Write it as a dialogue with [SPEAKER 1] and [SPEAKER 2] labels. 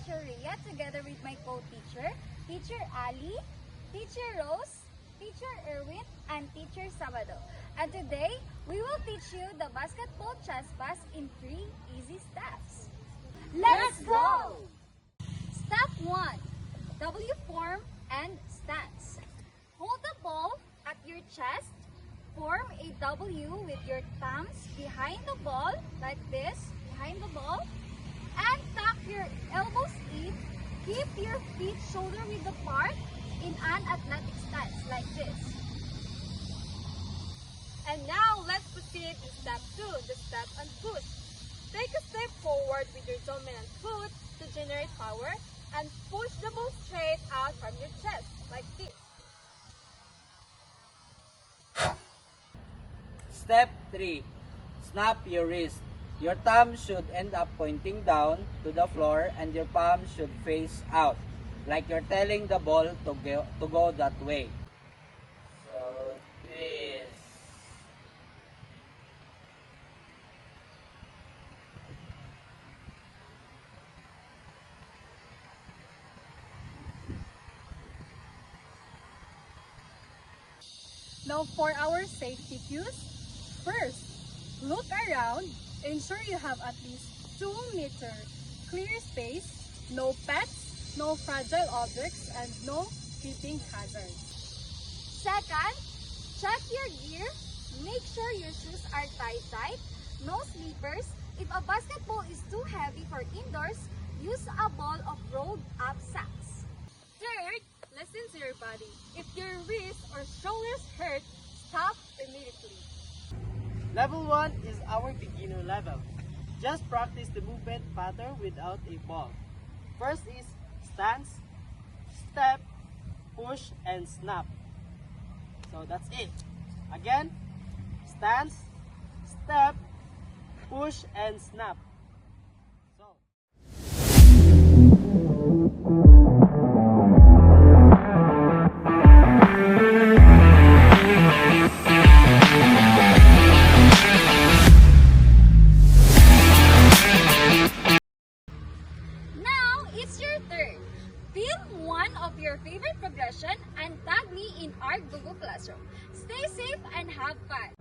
[SPEAKER 1] Teacher Rhea together with my co-teacher, Teacher Ali, Teacher Rose, Teacher Erwin, and Teacher Sabado. And today, we will teach you the basketball chess pass in 3 easy steps. Let's go! Step 1. W form and stance. Hold the ball at your chest. Form a W with your thumbs behind the ball, like this, behind the ball. And tuck your elbows in. Keep your feet shoulder width apart in an athletic stance, like this.
[SPEAKER 2] And now, let's proceed to step 2, the step and push. Take a step forward with your dominant foot to generate power and push the ball straight out from your chest, like this.
[SPEAKER 3] Step 3. Snap your wrist. Your thumb should end up pointing down to the floor and your palm should face out, like you're telling the ball to go that way. So this.
[SPEAKER 2] Now for our safety cues. First, look around. Ensure you have at least 2-meter clear space, no pets, no fragile objects, and no tripping hazards.
[SPEAKER 1] Second, check your gear. Make sure your shoes are tied tight, no slippers. If a basketball is too heavy for indoors, use a ball of rolled up sacks.
[SPEAKER 2] Third, listen to your body. If your wrists or shoulders hurt, stop immediately.
[SPEAKER 4] Level 1 is our beginner level. Just practice the movement pattern without a ball. First is stance, step, push, and snap. So that's it. Again, stance, step, push, and snap. So.
[SPEAKER 1] Now, it's your turn. Film one of your favorite progression and tag me in our Google Classroom. Stay safe and have fun.